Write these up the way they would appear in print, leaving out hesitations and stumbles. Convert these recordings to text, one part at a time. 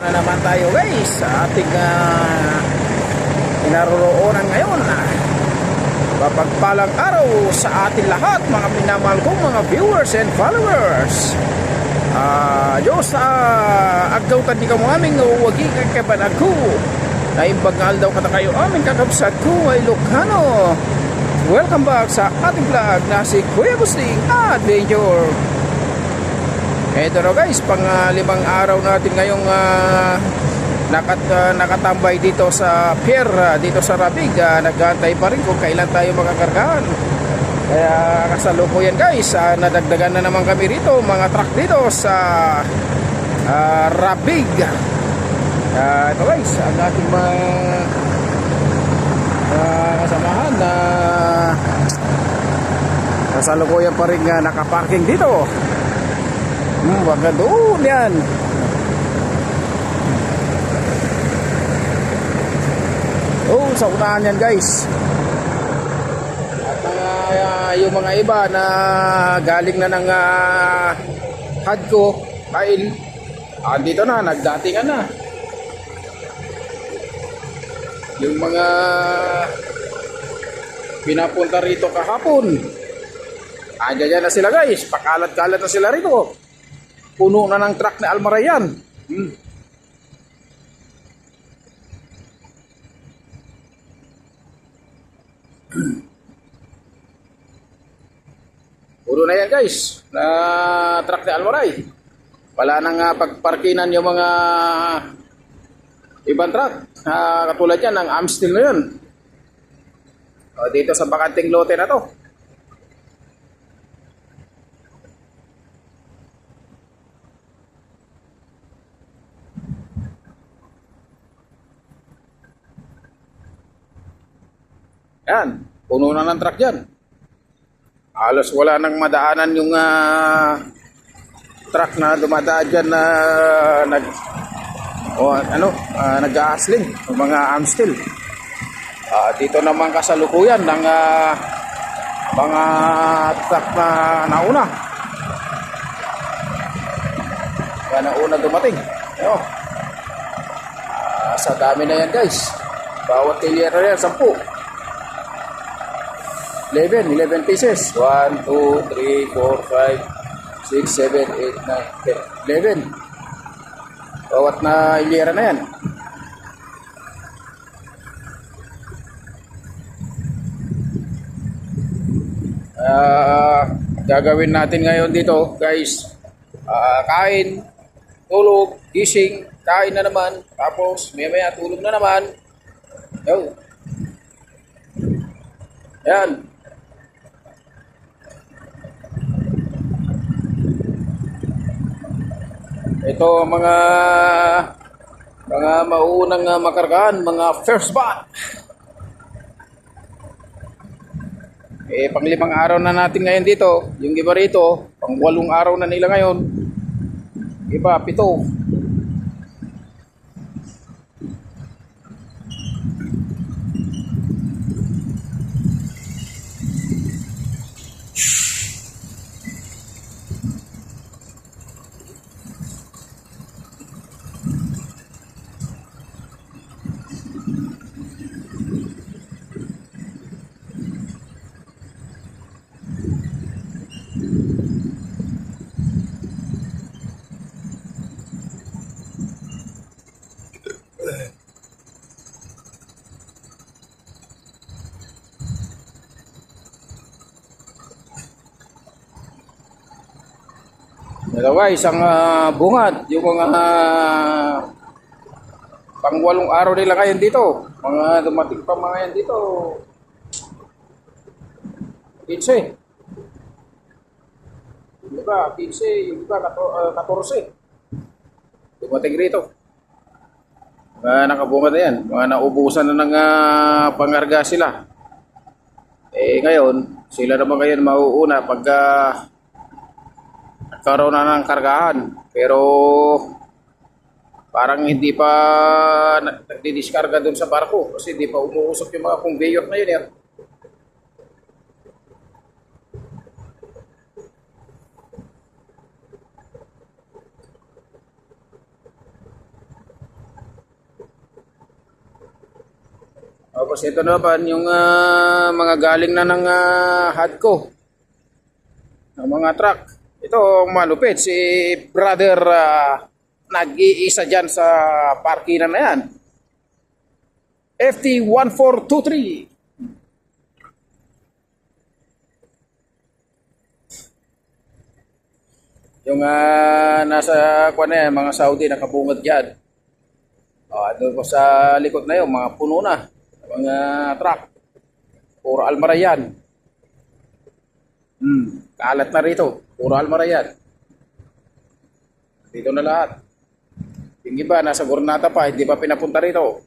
Na naman tayo guys sa ating naroroonan ngayon. Mapagpalang araw sa ating lahat mga minamahal kong mga viewers and followers. Diyos agaw tadi ka mo aming uwagi kakaban ako na imbagal daw kata kayo aming kakabsat ko ay Ilocano. Welcome back sa ating vlog na si Kuya Busting Adventure. Ito na guys, pang 5 araw natin ngayong nakatambay dito sa pier, dito sa Rabig. Nag-aantay pa rin kung kailan tayo makakargahan. Kaya kasalukuyan guys, nadagdagan na naman kami rito, mga truck dito sa Rabig. Ito guys, ang ating mga kasamahan na kasalukuyan pa rin nakaparking dito. Wag doon yan. Oh, sa unahan yan guys. At yung mga iba na galing na ng Hadco, Kail, andito na, nagdatingan na. Yung mga pinapunta rito kahapon, andyan na sila guys, pakalat-kalat na sila rito. Puno na ng truck na Almarayan. Puno na yan guys, na truck na Almaray. Wala nang pagparkinan yung mga ibang truck. Katulad yan ng Amstel na yun. Dito sa bakanting lote na to. Yan, puno na ng truck dyan. Halos wala nang madaanan yung truck na dumadaan dyan na nag-aasling, yung mga Amstel. Dito naman kasalukuyan ng mga truck na nauna. Kaya nauna dumating. Sa dami na yan guys. Bawat tilyera yan, 10. 11 pieces. 1, 2, 3, 4, 5, 6, 7, 8, 9, 10. 11. Bawat na ilira na yan. Gagawin natin ngayon dito guys, kain, tulog, gising, kain na naman, tapos maya tulog na naman. Yan. Ito mga mauunang makargaan, mga first bat. Pang 5 araw na natin ngayon dito. Yung iba rito, pang 8 araw na nila ngayon. Iba, 7. Ito guys, ang bungad, yung mga pang 8 araw nila ngayon dito. Mga dumating pa mga yan dito. 15. Yung iba, 15, yung iba 14. Dumating rito. Nakabungad na yan. Mga naubusan na ng pangarga sila. Ngayon, sila naman ngayon mauuna pagka nagkaroon na ng kargahan. Pero parang hindi pa nagdidiskarga dun sa barko kasi hindi pa umuusok yung mga conveyor na yun. Tapos ito naman yung mga galing na ng Hadco ng mga truck. Ito malupit si brother, nag-iisa dyan sa parkingan na yan. FT1423. Yung nasa kuan na yan, mga Saudi nakabungad dyan. Doon po sa likod na yun, mga puno na. Mga truck. Puro Almara yan. Kaalat na rito. Puro Almara yan. Dito na lahat. Yung iba, nasa Gurnata pa, hindi pa pinapunta rito.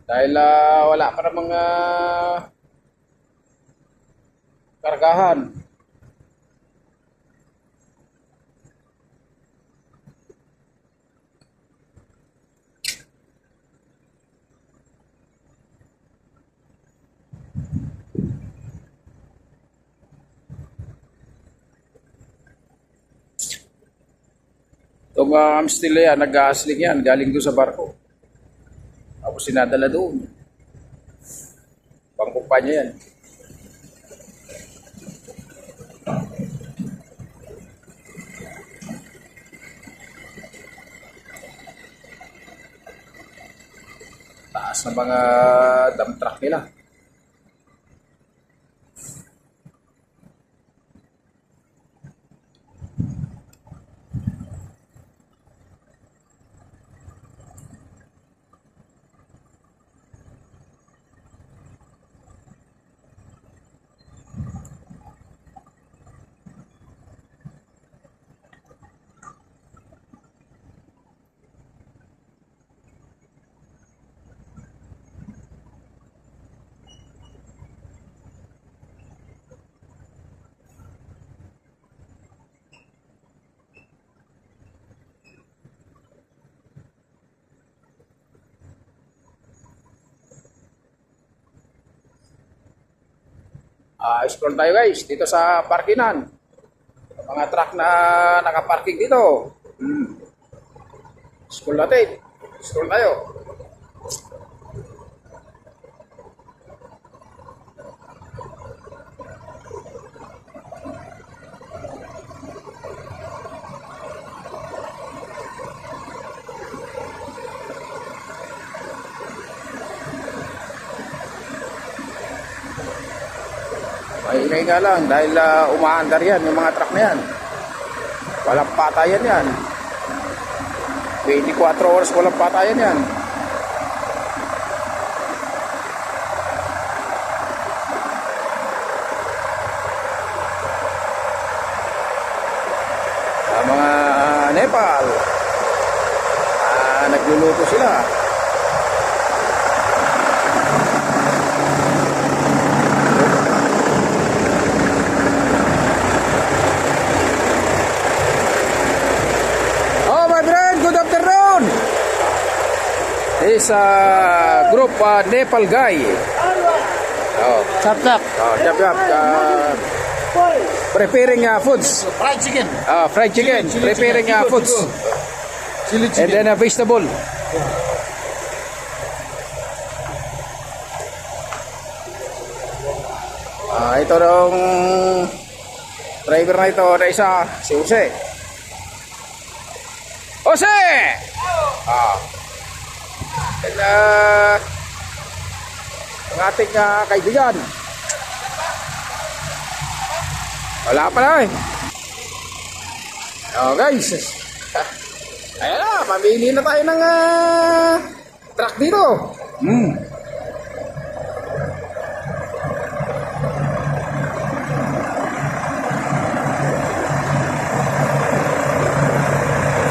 Dahil wala pa namang kargahan. Itong Amstel yan, nag-aasling yan, galing doon sa barko. Tapos sinadala doon. Pangkumpanya yan. Taas na mga dump truck nila. Scroll tayo guys, dito sa parkingan. Mga truck na nakaparking dito. Scroll natin. Scroll tayo. Maingay nga lang dahil umaandar yan yung mga truck na yan. Walang patayan yan. 24 hours walang patayan yan. Sa mga Nepal, nagluluto sila. This group Nepal guy. Chop chop. Preparing foods. Fried chicken. Fried chicken. Preparing foods. Chili chicken. And then vegetable. Ito dong driver na ito na isa, si Jose. Jose! And ang ating kaibigan. Wala pa na eh. Guys. Ayan na, mamili na tayo ng truck dito.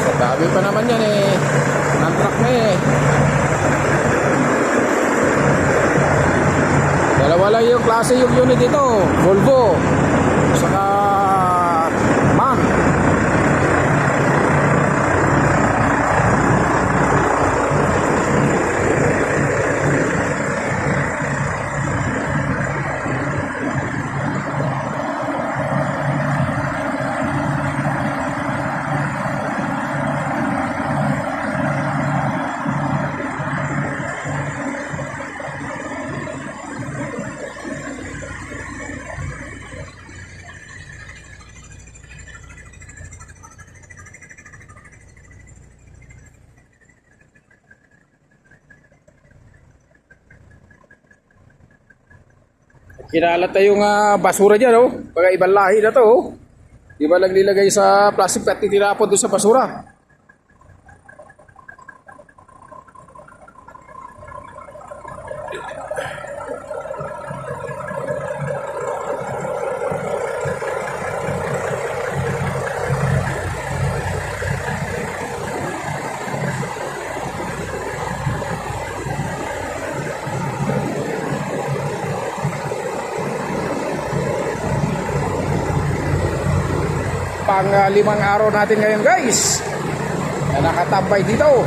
So, dami pa naman yan eh. Ang truck na eh. Dalawa lang yung klase yung unit dito, Volvo saka MAN. Kinalat na yung basura dyan, oh. Pagka ibang lahi na to, oh. Di ba lang nilagay sa plastic at titirapon doon sa basura? Pang 5 araw natin ngayon, guys, na nakatambay dito.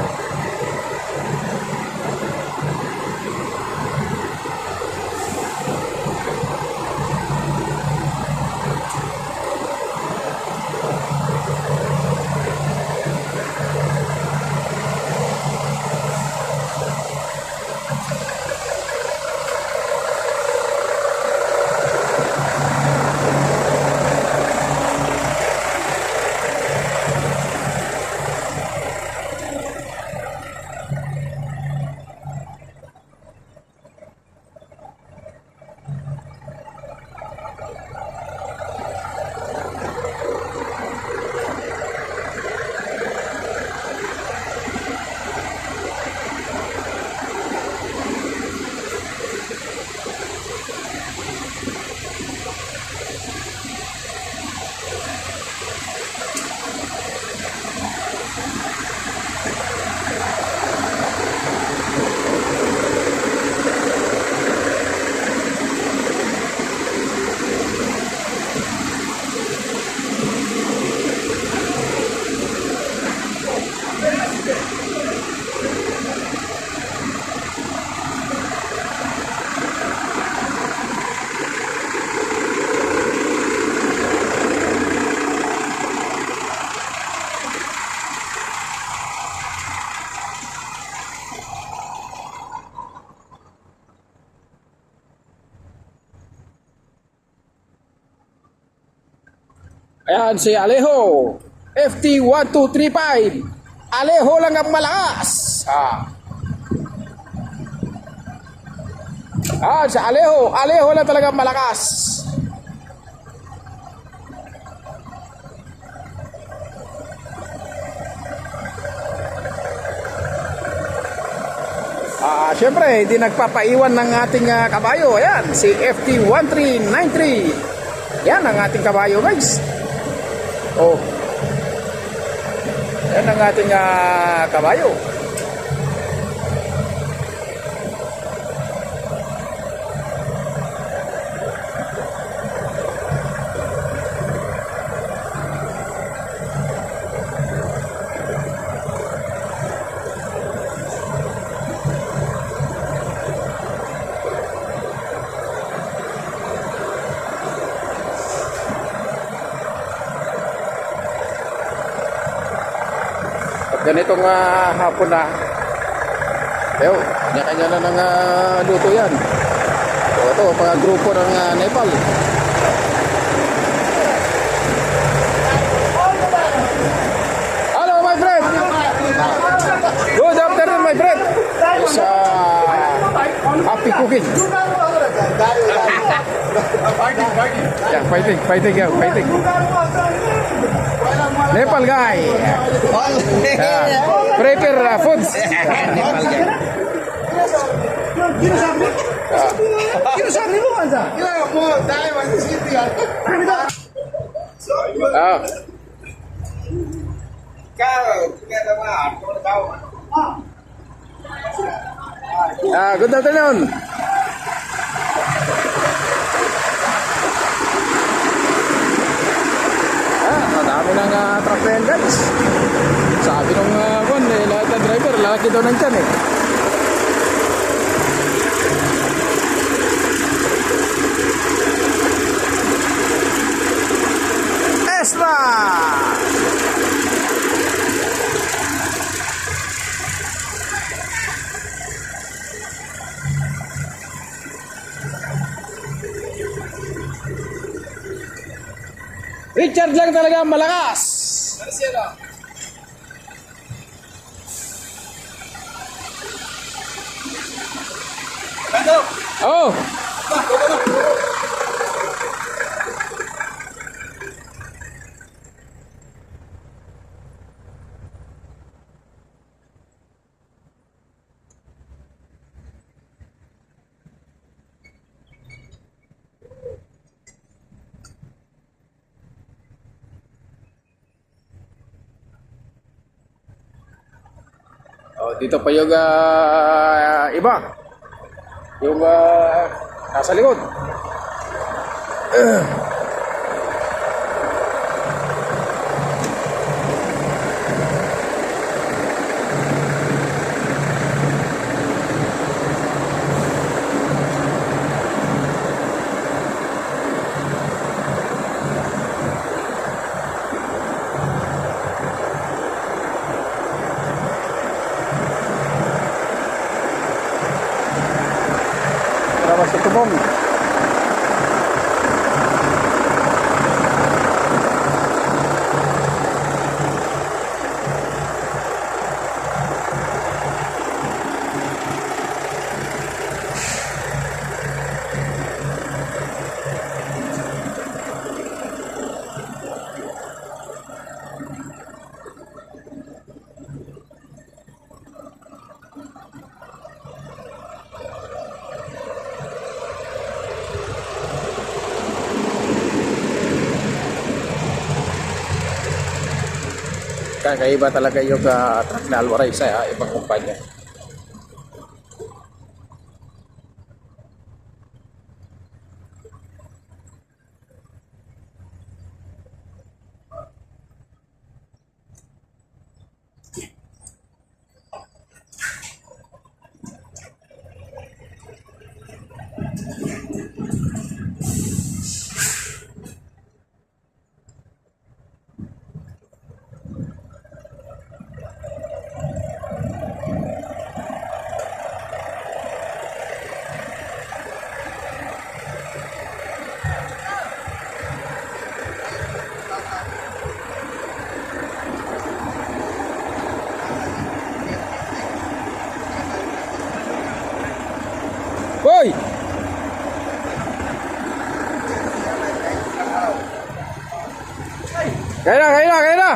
Ayan si Alejo, FT1235. Alejo lang ang malakas. Si Alejo lang talaga malakas. Siyempre, hindi nagpapaiwan ng ating kabayo. Ayan, si FT1393. Yan ang ating kabayo, guys. Oh. Yan ang ating kabayo. Ganitong hapon na. Pero, kanya-kanya na ng luto yan. So, ito, mga grupo ng Nepal. Hello, my friend! Good afternoon, my friend! It's happy cooking. Yeah, fighting. Nepal guy. Prepare foods. Nepal guy. Good afternoon. Madami ng truck na yan, guys. Sabi nung lahat ng driver, lalaki daw ng tiyan Tesla! Richard lang talaga malakas. Oh. dito pa yung iba. Yung nasa likod. Para sa tubong. Kakaiba talaga yung truck na Alwaray sa ibang kumpanya. Hoy! Kaya na.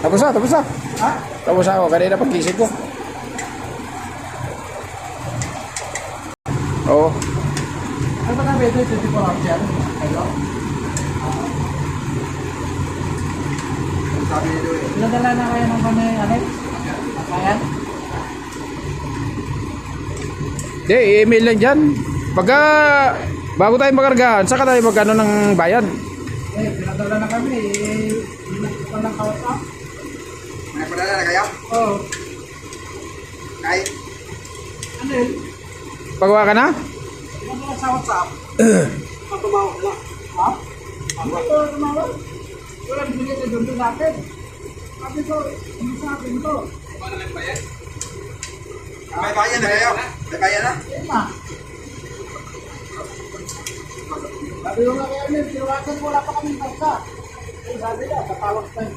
Tapos na. Ha? Tapos na ako, kanina pagkisip ko. Oo. Ano ba na bedo? 24 hours yan? Hello? Sabi nito eh. Pinadala na kayo ng kami, Alex? Ayan? Hindi, email lang dyan. Pagka, bago tayo makargahan, saka tayo magkano ng bayad. Eh, pinadala na kami. Hindi ko lang kawasak. May padala na kayo? Oo. Kahit Ano yun? Pagawa ka na? Pinadala sa WhatsApp. Ang tumawag na. Ha? Ano ito tumawag? Wala bigay na doon natin. Sabi ko, ano sa akin to? may bayan na kayo? May bayan na? Yan na. Sabi ko nga kaya nyo, tinawagan wala pa kaming basta. Eh, sabi na, tatawag tayo.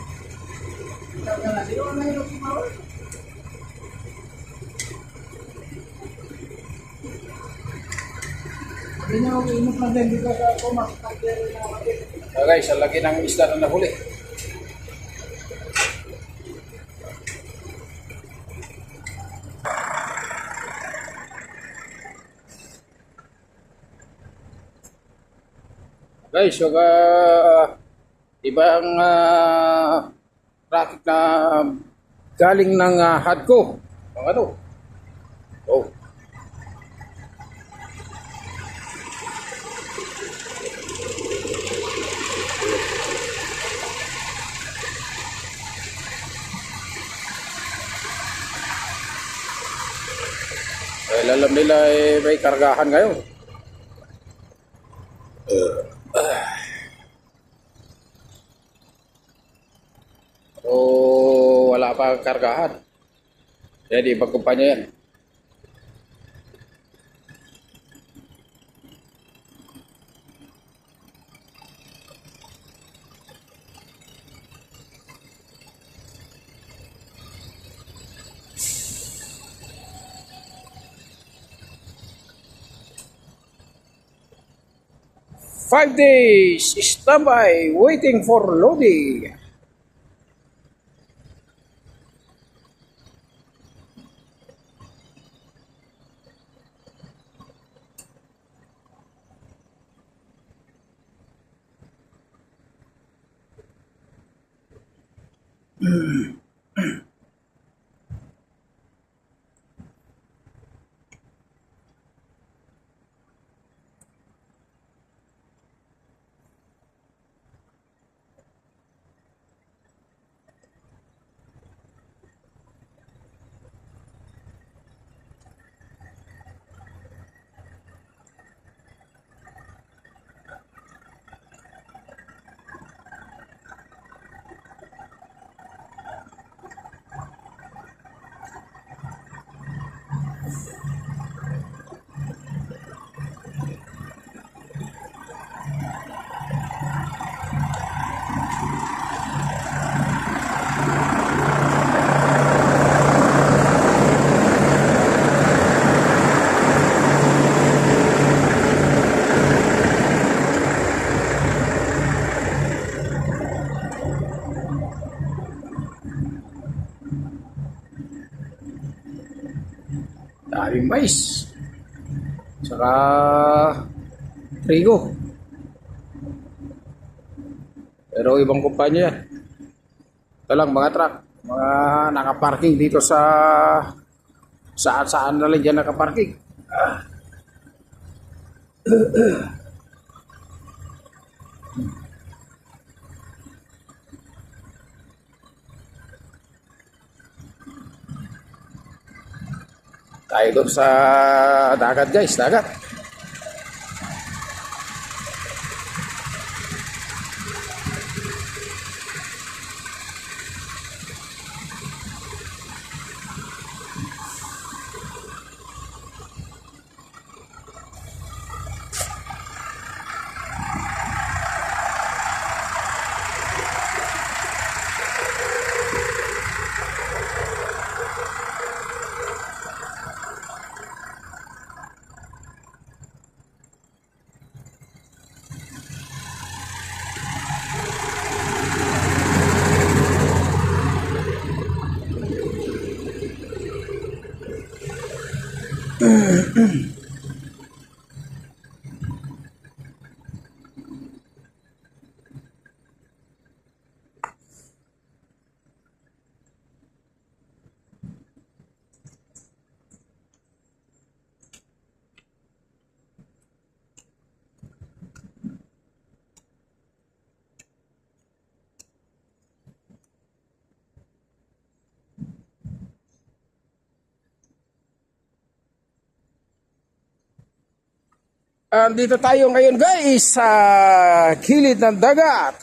Sabi na, di ko na yun tumawag. Sabi niya, umiinot lang din dito sa Thomas. Nag-dere na kami. Guys, ang laki ng isda na nahuli. Guys, yung ibang racket na galing ng Hadco. Ang ano? Oh. Alam nila may kargahan ngayon. O wala pa kargahan. Jadi ibang kumpanya yan. Five days standby waiting for loading. Daming mais. Saka trigo. Pero ibang kumpanya yan. Ito lang mga truck. Mga nakaparking dito sa saan na lang dyan nakaparking. Tayo doon sa dagat guys, dagat. Dito tayo ngayon guys sa gilid ng dagat.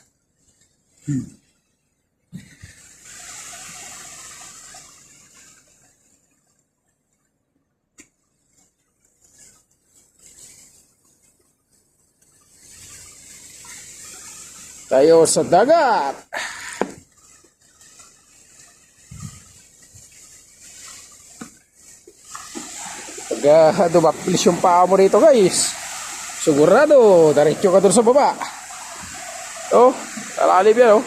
Tayo sa dagat. Pag dumaplis yung paa mo rito guys, sigurado, diretso ka doon sa baba. Oh, talalim yan, oh.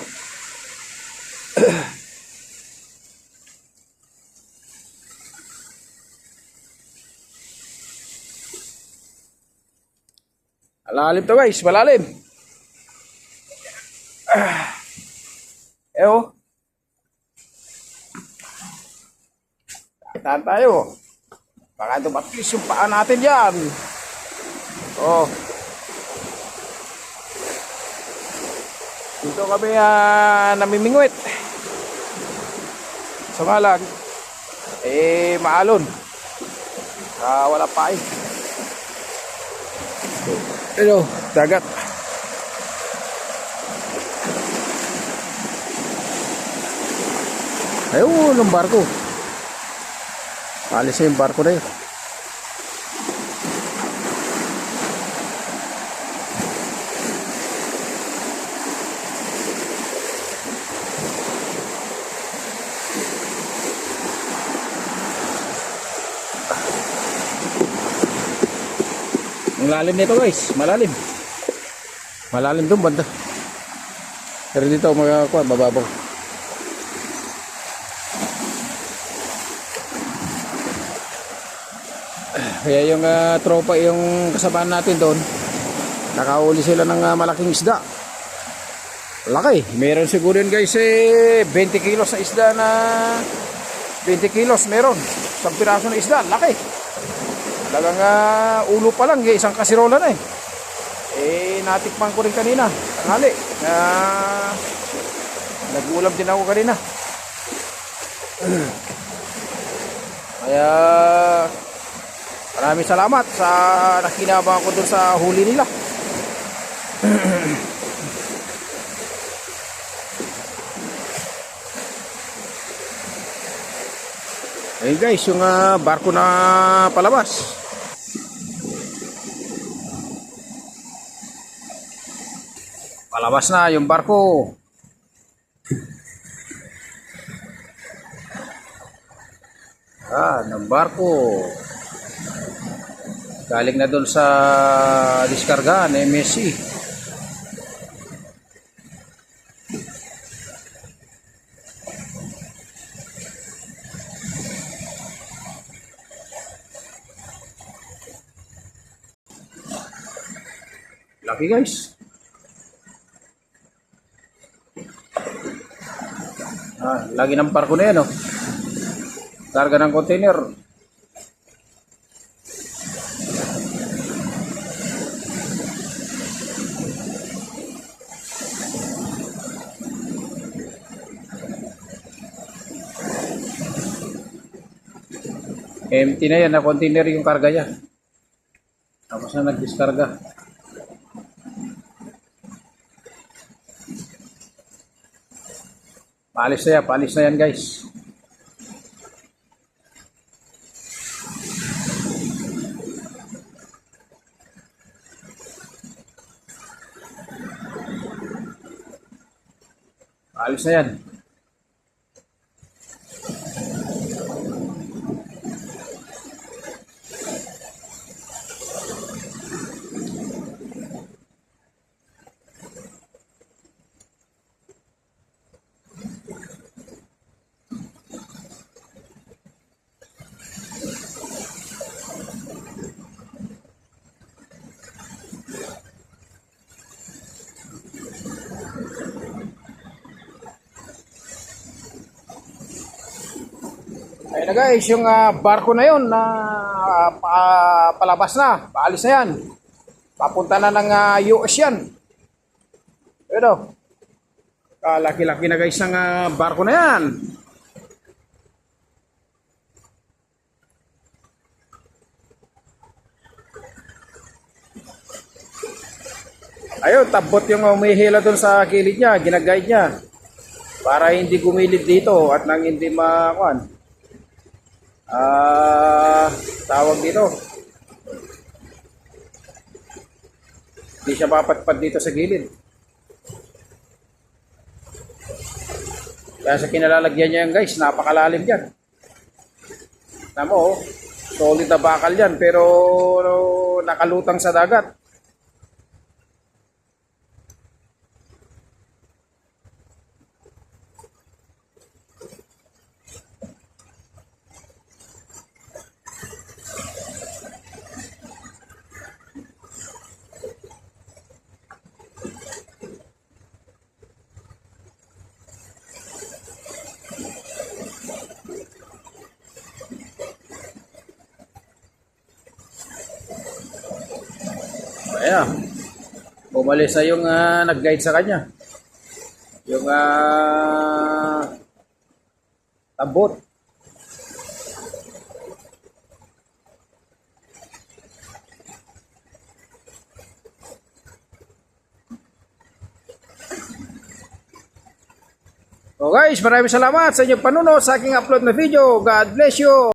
Malalim to guys, malalim. Oh. Tahan tayo. Baka dumaplis yung paa natin yan. Oh. Dito kami namimingwit. Sa malag. Maalon. Wala pa eh. Pero, dagat. Ayun, yung barko. Alis na yung barko na yun. Ang lalim nito guys, malalim. Malalim doon banda. Pero dito magkakuha, mababaw. Kaya yung tropa, yung kasamahan natin doon, nakahuli sila ng malaking isda. Laki. Meron siguro yun guys 20 kilos na isda na 20 kilos meron. Isang piraso na isda. Laki. Talagang ulo pa lang. Isang kasirola na natikman ko rin kanina. Tanghali. Nag-ulam din ako kanina. Kaya maraming salamat sa nakinabang ko dun sa huli nila. Ayun guys, yung barko na palabas. Palabas na yung barko. Ng barko. Galing na doon sa diskargahan, MSC. Laki guys. Lagi ng barko na yan, oh. Karga ng container. Empty na yan na container yung karga niya. Tapos na nagdiskarga. Paalis na yan guys. Paalis na yan. Ayun na guys, yung barko na yun na palabas na, paalis na yan. Papunta na ng US yan. Ayun o. Laki-laki na guys ng barko na yan. Ayun, tabot yung umihila dun sa kilid niya, ginaguide niya. Para hindi gumilid dito at nang hindi makuan. Tawag dito. Hindi siya mapatpad dito sa gilid. Kaya sa kinalalagyan niya yan guys, napakalalim yan. Tamo, solid na bakal yan pero nakalutang sa dagat. Ayan, umalis na yung nag-guide sa kanya. Yung tabot. So guys, maraming salamat sa inyong panunood sa aking upload na video. God bless you!